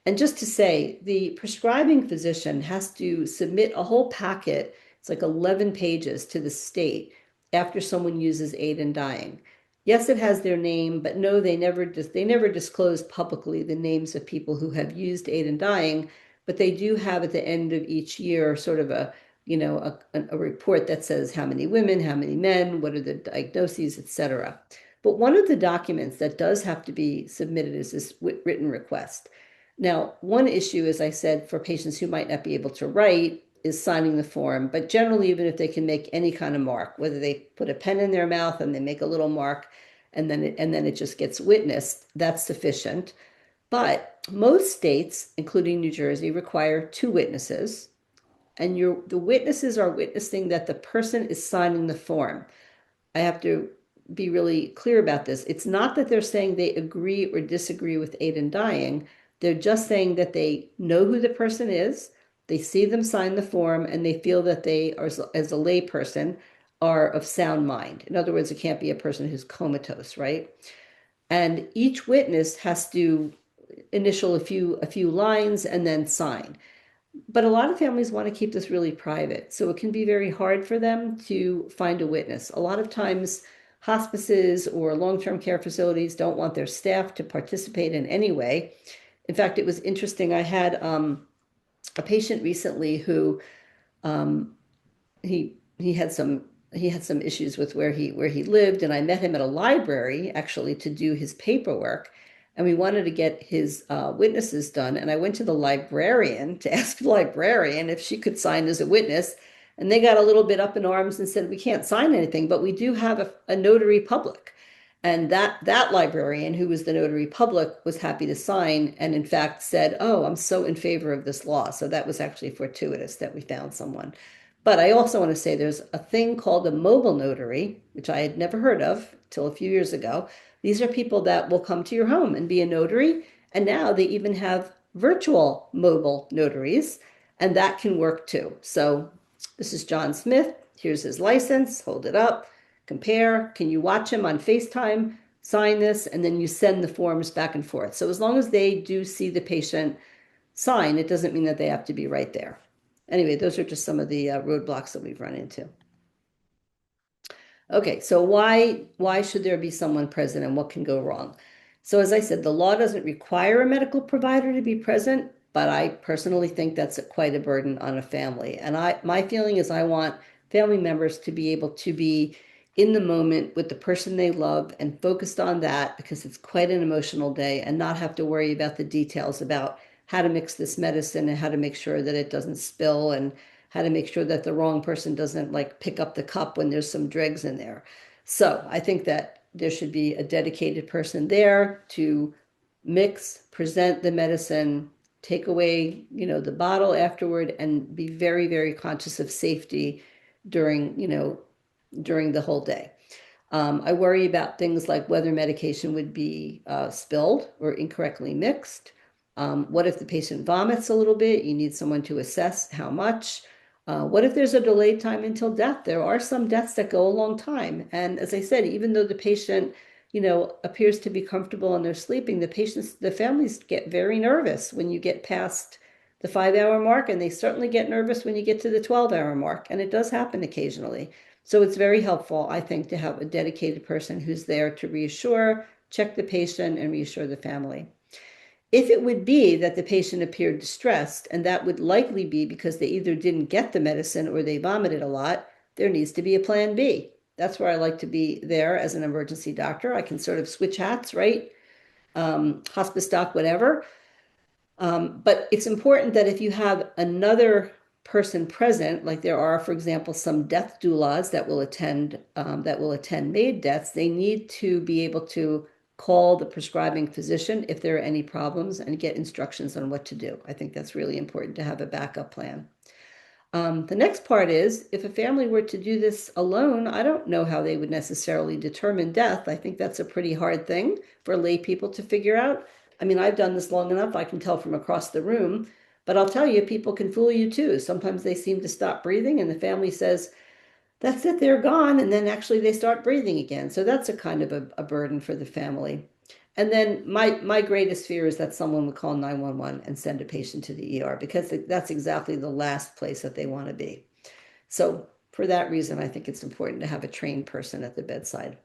And just to say, the prescribing physician has to submit a whole packet, it's like 11 pages to the state after someone uses aid in dying. Yes, it has their name, but no, they never disclose publicly the names of people who have used aid in dying, but they do have at the end of each year sort of a report that says how many women, how many men, what are the diagnoses, etc. But one of the documents that does have to be submitted is this written request. Now, one issue, as I said, for patients who might not be able to write is signing the form, but generally, even if they can make any kind of mark, whether they put a pen in their mouth and they make a little mark and then it just gets witnessed, that's sufficient. But most states, including New Jersey, require 2 witnesses, and the witnesses are witnessing that the person is signing the form. I have to be really clear about this. It's not that they're saying they agree or disagree with aid in dying. They're just saying that they know who the person is, They see them sign the form and they feel that they are, as a layperson, are of sound mind. In other words, it can't be a person who's comatose, right? And each witness has to initial a few lines and then sign. But a lot of families want to keep this really private, so it can be very hard for them to find a witness. A lot of times, hospices or long-term care facilities don't want their staff to participate in any way. In fact, it was interesting. I had a patient recently who um, he had some issues with where he lived, and I met him at a library actually to do his paperwork, and we wanted to get his witnesses done. And I went to the librarian to ask the librarian if she could sign as a witness, and they got a little bit up in arms and said we can't sign anything, but we do have a notary public. And that librarian, who was the notary public, was happy to sign, and in fact said, "Oh, I'm so in favor of this law." So that was actually fortuitous that we found someone. But I also want to say there's a thing called a mobile notary, which I had never heard of till a few years ago. These are people that will come to your home and be a notary. And now they even have virtual mobile notaries, and that can work too. So this is John Smith. Here's his license. Hold it up, compare. Can you watch him on FaceTime? Sign this, and then you send the forms back and forth. So as long as they do see the patient sign, it doesn't mean that they have to be right there. Anyway, those are just some of the roadblocks that we've run into. Okay, so why should there be someone present and what can go wrong? So as I said, the law doesn't require a medical provider to be present, but I personally think that's quite a burden on a family. And my feeling is I want family members to be able to be in the moment with the person they love and focused on that, because it's quite an emotional day, and not have to worry about the details about how to mix this medicine and how to make sure that it doesn't spill, and how to make sure that the wrong person doesn't like pick up the cup when there's some dregs in there. So I think that there should be a dedicated person there to mix, present the medicine, take away, the bottle afterward, and be very, very conscious of safety during the whole day. I worry about things like whether medication would be spilled or incorrectly mixed. What if the patient vomits a little bit? You need someone to assess how much. What if there's a delayed time until death? There are some deaths that go a long time. And as I said, even though the patient, appears to be comfortable and they're sleeping, the families get very nervous when you get past the 5 hour mark, and they certainly get nervous when you get to the 12 hour mark. And it does happen occasionally. So it's very helpful, I think, to have a dedicated person who's there to reassure, check the patient, and reassure the family. If it would be that the patient appeared distressed, and that would likely be because they either didn't get the medicine or they vomited a lot, there needs to be a plan B. That's where I like to be there as an emergency doctor. I can sort of switch hats, right? Hospice doc, whatever. But it's important that if you have another person present, like there are, for example, some death doulas that will attend MAiD deaths, they need to be able to call the prescribing physician if there are any problems and get instructions on what to do. I think that's really important to have a backup plan. The next part is if a family were to do this alone, I don't know how they would necessarily determine death. I think that's a pretty hard thing for lay people to figure out. I mean, I've done this long enough, I can tell from across the room, but I'll tell you, people can fool you too. Sometimes they seem to stop breathing and the family says, that's it, they're gone. And then actually they start breathing again. So that's a kind of a burden for the family. And then my greatest fear is that someone would call 911 and send a patient to the ER, because that's exactly the last place that they want to be. So for that reason, I think it's important to have a trained person at the bedside.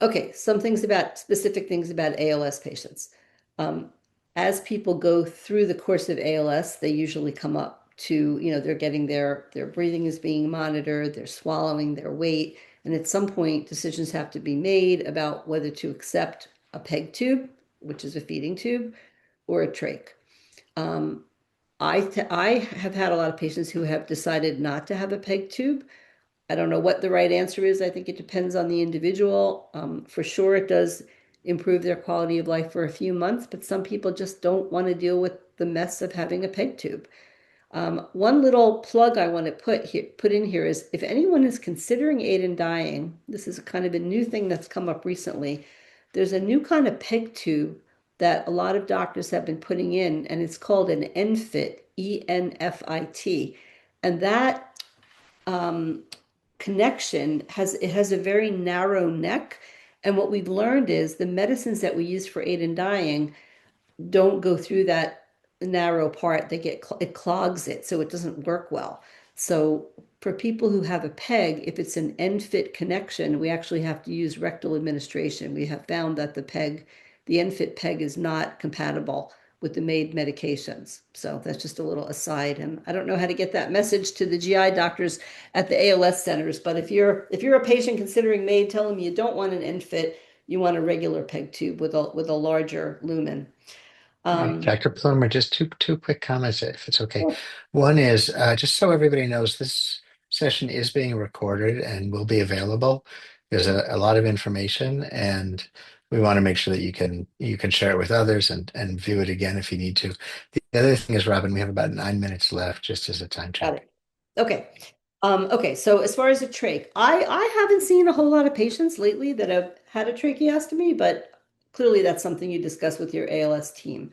Okay, specific things about ALS patients. Um, as people go through the course of ALS, they usually come up to, they're getting their breathing is being monitored, they're swallowing, their weight, and at some point decisions have to be made about whether to accept a PEG tube, which is a feeding tube, or a trach. I have had a lot of patients who have decided not to have a PEG tube. I don't know what the right answer is. I think it depends on the individual. For sure, it does improve their quality of life for a few months, but some people just don't want to deal with the mess of having a PEG tube. One little plug I want to put in here is if anyone is considering aid in dying, this is kind of a new thing that's come up recently. There's a new kind of PEG tube that a lot of doctors have been putting in, and it's called an ENFIT, ENFIT. And that connection has a very narrow neck. And what we've learned is the medicines that we use for aid in dying don't go through that narrow part. It clogs it, so it doesn't work well. So for people who have a PEG, if it's an end-fit connection, we actually have to use rectal administration. We have found that the end-fit PEG is not compatible with the MAiD medications. So that's just a little aside. And I don't know how to get that message to the GI doctors at the ALS centers, but if you're a patient considering MAiD, tell them you don't want an end-fit, you want a regular PEG tube with a larger lumen. Right. Um, Dr. Plumer, just two quick comments, if it's okay. Sure. One is just so everybody knows, this session is being recorded and will be available. There's a lot of information, and we want to make sure that you can share it with others and view it again if you need to. The other thing is, Robin, we have about 9 minutes left, just as a time Got check. it. Okay. Okay, so as far as a trach, I haven't seen a whole lot of patients lately that have had a tracheostomy, but clearly that's something you discuss with your ALS team.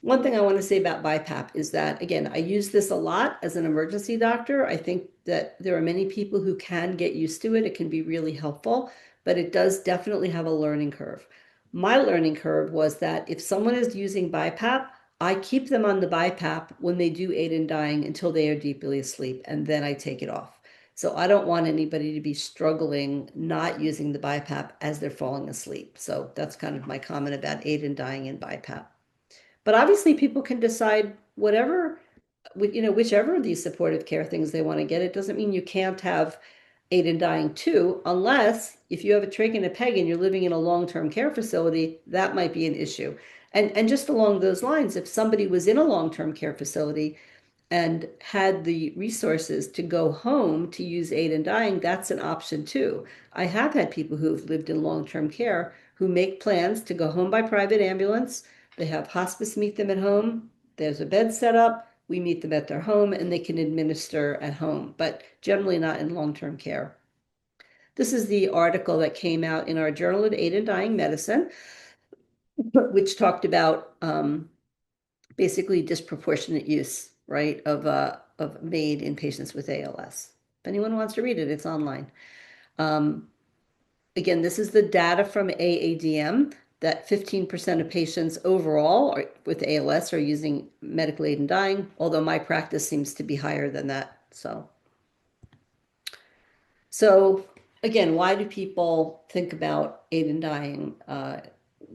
One thing I want to say about BiPAP is that, again, I use this a lot as an emergency doctor. I think that there are many people who can get used to it. It can be really helpful, but it does definitely have a learning curve. My learning curve was that if someone is using BiPAP, I keep them on the BiPAP when they do aid in dying until they are deeply asleep, and then I take it off. So I don't want anybody to be struggling not using the BiPAP as they're falling asleep. So that's kind of my comment about aid in dying and BiPAP. But obviously, people can decide whatever, whichever of these supportive care things they want to get. It doesn't mean you can't have aid in dying too, unless if you have a trach and a peg and you're living in a long-term care facility, that might be an issue. And just along those lines, if somebody was in a long-term care facility and had the resources to go home to use aid in dying, that's an option too. I have had people who've lived in long-term care who make plans to go home by private ambulance. They have hospice meet them at home. There's a bed set up. We meet them at their home and they can administer at home, but generally not in long-term care. This is the article that came out in our Journal of Aid in Dying Medicine, which talked about basically disproportionate use, right, of MAiD in patients with ALS. If anyone wants to read it, it's online. Um, Again, this is the data from AADM that 15% of patients overall with ALS are using medical aid in dying, although my practice seems to be higher than that. So again, why do people think about aid in dying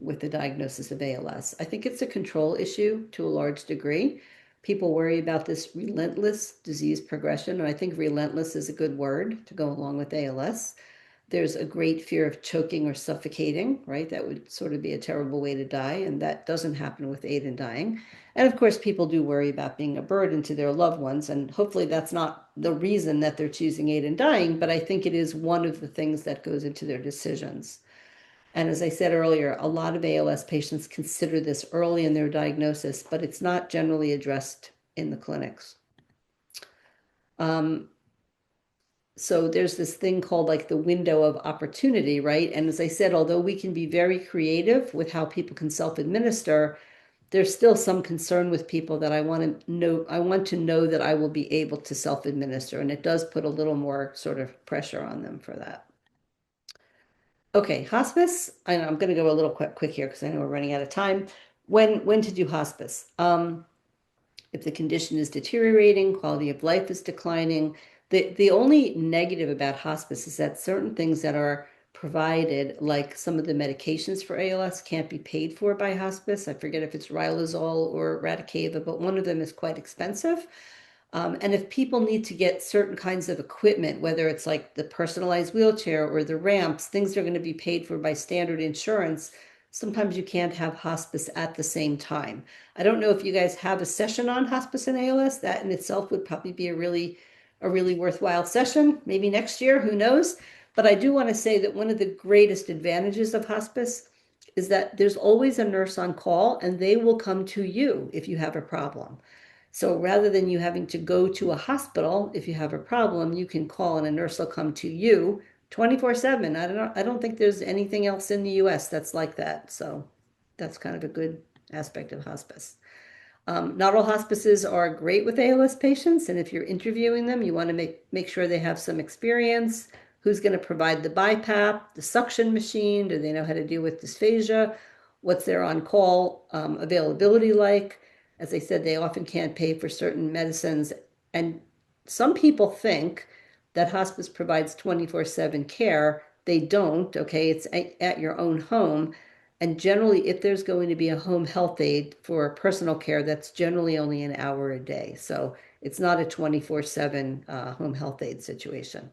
with the diagnosis of ALS? I think it's a control issue to a large degree. People worry about this relentless disease progression, and I think relentless is a good word to go along with ALS. There's a great fear of choking or suffocating, right? That would sort of be a terrible way to die, and that doesn't happen with aid in dying. And of course, people do worry about being a burden to their loved ones, and hopefully that's not the reason that they're choosing aid in dying, but I think it is one of the things that goes into their decisions. And as I said earlier, a lot of ALS patients consider this early in their diagnosis, but it's not generally addressed in the clinics. So there's this thing called like the window of opportunity, right? And as I said, although we can be very creative with how people can self-administer, there's still some concern with people that I want to know that I will be able to self-administer, and it does put a little more sort of pressure on them for that. Okay, hospice. I'm going to go a little quick here because I know we're running out of time. When to do hospice? If the condition is deteriorating, quality of life is declining. The only negative about hospice is that certain things that are provided, like some of the medications for ALS, can't be paid for by hospice. I forget if it's Riluzole or Radicava, but one of them is quite expensive. And if people need to get certain kinds of equipment, whether it's like the personalized wheelchair or the ramps, things that are going to be paid for by standard insurance, sometimes you can't have hospice at the same time. I don't know if you guys have a session on hospice and ALS. That in itself would probably be a really worthwhile session, maybe next year, who knows? But I do want to say that one of the greatest advantages of hospice is that there's always a nurse on call and they will come to you if you have a problem. So rather than you having to go to a hospital if you have a problem, you can call and a nurse will come to you 24/7. I don't think there's anything else in the US that's like that. So that's kind of a good aspect of hospice. Not all hospices are great with ALS patients, and if you're interviewing them, you want to make sure they have some experience. Who's going to provide the BiPAP, the suction machine? Do they know how to deal with dysphagia? What's their on-call availability like? As I said, they often can't pay for certain medicines, and some people think that hospice provides 24/7 care. They don't, okay? It's at your own home. And generally, if there's going to be a home health aide for personal care, that's generally only an hour a day. So it's not a 24/7 home health aide situation.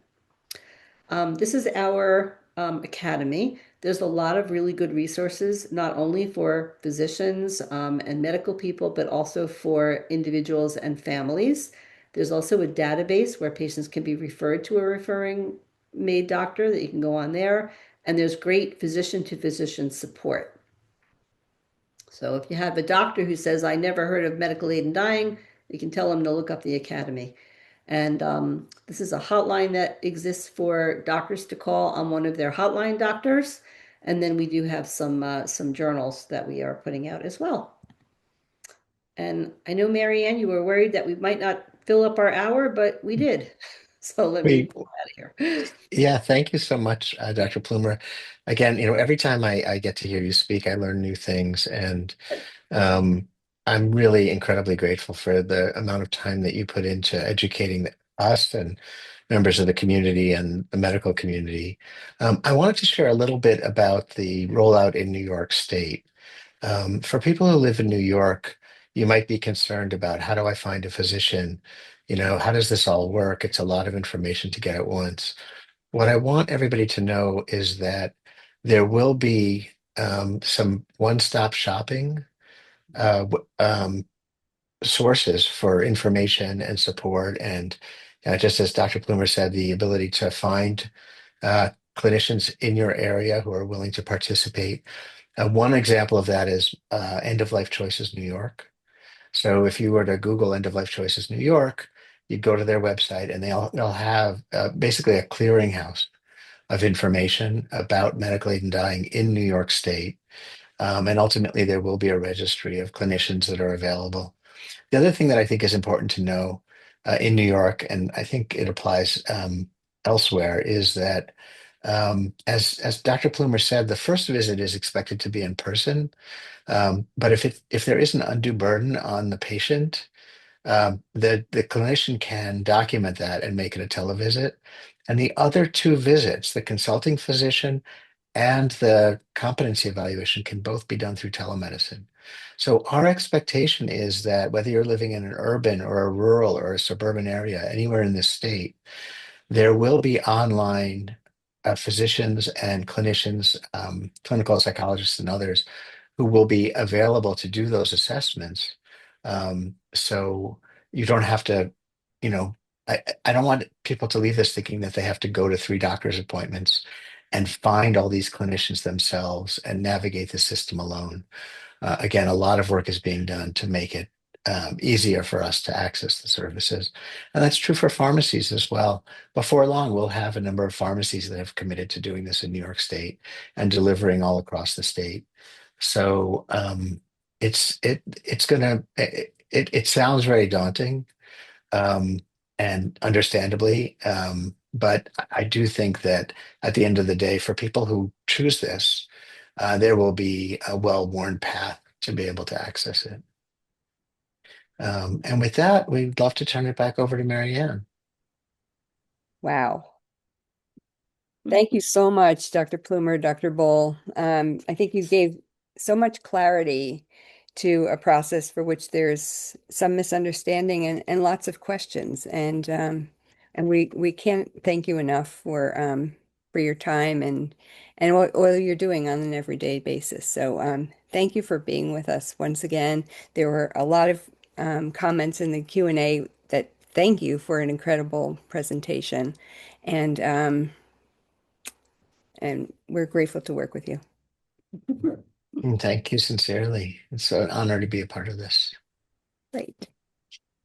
This is our academy. There's a lot of really good resources, not only for physicians and medical people, but also for individuals and families. There's also a database where patients can be referred to a referring MAiD doctor that you can go on there. And there's great physician to physician support. So if you have a doctor who says, I never heard of medical aid in dying, you can tell them to look up the academy. And this is a hotline that exists for doctors to call on one of their hotline doctors. And then we do have some journals that we are putting out as well. And I know, Marianne, you were worried that we might not fill up our hour, but we did. So let me We, pull out of here. yeah, thank you so much, Dr. Plumer. Again, every time I get to hear you speak, I learn new things, and um, I'm really incredibly grateful for the amount of time that you put into educating us and members of the community and the medical community. I wanted to share a little bit about the rollout in New York State. For people who live in New York, you might be concerned about, how do I find a physician? How does this all work? It's a lot of information to get at once. What I want everybody to know is that there will be some one-stop shopping sources for information and support. And just as Dr. Plumer said, the ability to find uh, clinicians in your area who are willing to participate. One example of that is End of Life Choices New York. So if you were to Google End of Life Choices New York, you'd go to their website, and they'll have basically a clearinghouse of information about medical aid and dying in New York State. And ultimately, there will be a registry of clinicians that are available. The other thing that I think is important to know in New York, and I think it applies elsewhere, is that as Dr. Plumer said, the first visit is expected to be in person. But if there is an undue burden on the patient, the clinician can document that and make it a televisit. And the other two visits, the consulting physician and the competency evaluation, can both be done through telemedicine. So our expectation is that whether you're living in an urban or a rural or a suburban area, anywhere in this state, there will be online physicians and clinicians, clinical psychologists and others who will be available to do those assessments. So you don't have to, you know, I don't want people to leave this thinking that they have to go to three doctor's appointments and find all these clinicians themselves and navigate the system alone. Again, a lot of work is being done to make it easier for us to access the services. And that's true for pharmacies as well. Before long, we'll have a number of pharmacies that have committed to doing this in New York State and delivering all across the state. So it's gonna it sounds very daunting, um, and understandably, but I do think that at the end of the day, for people who choose this, there will be a well-worn path to be able to access it. And with that, we'd love to turn it back over to Marianne. Wow. Thank you so much, Dr. Plumer, Dr. Boal. I think you gave so much clarity to a process for which there's some misunderstanding and lots of questions. And we can't thank you enough for your time and what you're doing on an everyday basis. So thank you for being with us once again. There were a lot of comments in the Q&A that thank you for an incredible presentation. And and we're grateful to work with you. And thank you sincerely. It's an honor to be a part of this. Great.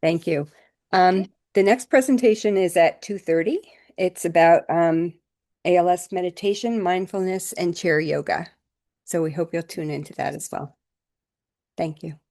Thank you. The next presentation is at 2:30. It's about ALS meditation, mindfulness, and chair yoga. So we hope you'll tune into that as well. Thank you.